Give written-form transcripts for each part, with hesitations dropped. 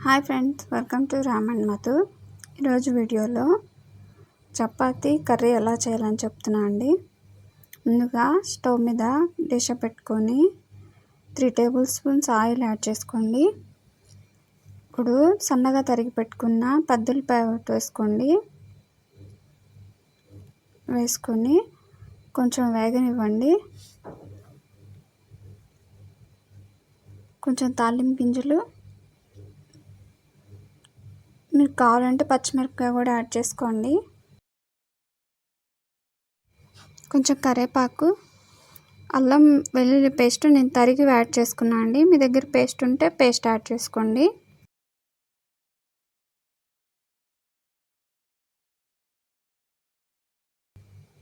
Hi friends, welcome to Ram and Madhu. ఈరోజు వీడియోలో chapati curry ఎలా చేయాలని చెప్తున్నా అండి. ముందుగా స్టవ్ మీద డిష్ పెట్టుకొని 3 టేబుల్ స్పూన్స్ ఆయిల్ యాడ్ చేసుకోండి. ఇప్పుడు సన్నగా తరిగి పెట్టుకున్న పెద్దలపాయ వేసుకొని కొంచెం వేగనివ్వండి. కొంచెం తాలింపు గింజలు, మీకు కావాలంటే పచ్చిమిరపకాయ కూడా యాడ్ చేసుకోండి. కొంచెం కరివేపాకు, అల్లం వెల్లుల్లి పేస్ట్ నేను తరిగి యాడ్ చేసుకున్నాను అండి. మీ దగ్గర పేస్ట్ ఉంటే పేస్ట్ యాడ్ చేసుకోండి.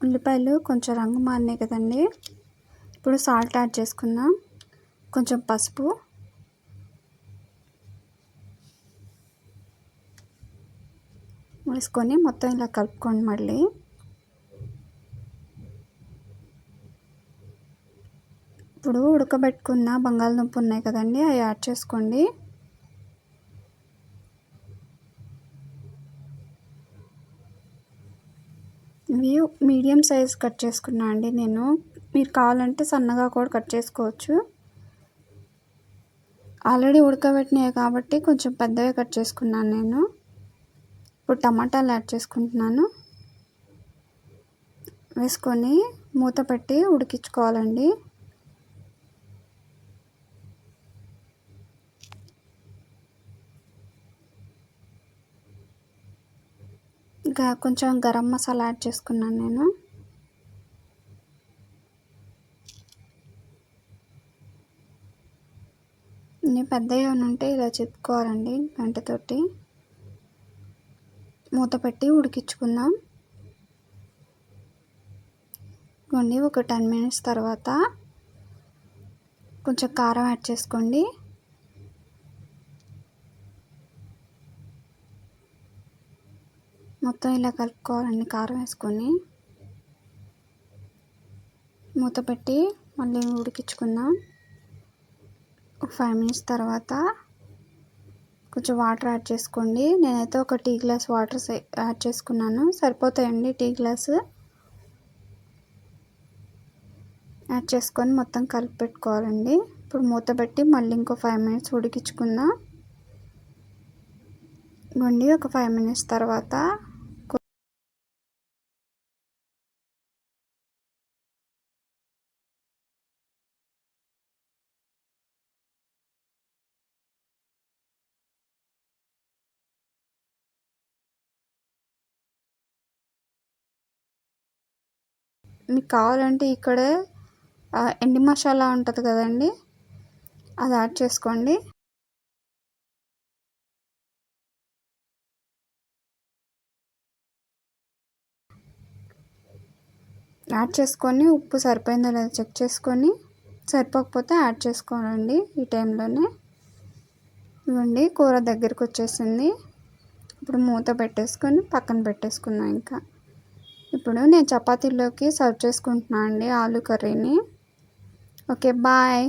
ఉల్లిపాయలు కొంచెం రంగు మారినాయి కదండి. ఇప్పుడు సాల్ట్ యాడ్ చేసుకుందాం. కొంచెం పసుపు, వేసుకొని మొత్తం ఇలా కలుపుకోండి. మళ్ళీ ఇప్పుడు ఉడకబెట్టుకున్న బంగాళదుంప ఉన్నాయి కదండి, అవి యాడ్ చేసుకోండి. ఇవి మీడియం సైజ్ కట్ చేసుకున్నా అండి నేను. మీరు కావాలంటే సన్నగా కూడా కట్ చేసుకోవచ్చు. ఆల్రెడీ ఉడకబెట్టినాయి కాబట్టి కొంచెం పెద్దగా కట్ చేసుకున్నాను నేను. ఇప్పుడు టమాటాలు యాడ్ చేసుకుంటున్నాను. వేసుకొని మూత పెట్టి ఉడికించుకోవాలండి. ఇంకా కొంచెం గరం మసాలా యాడ్ చేసుకున్నాను నేను. ఇన్ని పెద్దగా ఉంటే ఇలా చెప్పుకోవాలండి గంటతోటి. మూత పెట్టి ఉడికించుకుందాం. ఇవ్వండి, ఒక 10 మినిట్స్ తర్వాత కొంచెం కారం యాడ్ చేసుకోండి. మొత్తం ఇలా కలుపుకోవాలండి కారం వేసుకొని. మూత పెట్టి మళ్ళీ ఉడికించుకుందాం. ఒక 5 మినిట్స్ తర్వాత కొంచెం వాటర్ యాడ్ చేసుకోండి. నేనైతే ఒక టీ గ్లాస్ వాటర్ యాడ్ చేసుకున్నాను, సరిపోతాయండి. టీ గ్లాసు యాడ్ చేసుకొని మొత్తం కలిపి పెట్టుకోవాలండి. ఇప్పుడు మూత పెట్టి మళ్ళీ ఇంకో 5 మినిట్స్ ఉడికించుకుందాం. ఇవ్వండి, ఒక 5 మినిట్స్ తర్వాత మీకు కావాలంటే ఇక్కడే ఎండి మసాలా ఉంటుంది కదండి, అది యాడ్ చేసుకోండి. యాడ్ చేసుకొని ఉప్పు సరిపోయిందో లేదో చెక్ చేసుకొని, సరిపోకపోతే యాడ్ చేసుకోనండి ఈ టైంలోనే. ఇవ్వండి, కూర దగ్గరికి వచ్చేసింది. ఇప్పుడు మూత పెట్టేసుకొని పక్కన పెట్టేసుకుందాం. ఇంకా ఇప్పుడు నేను చపాతీలోకి సర్వ్ చేసుకుంటున్నాను అండి ఆలు కర్రీని. Okay, bye.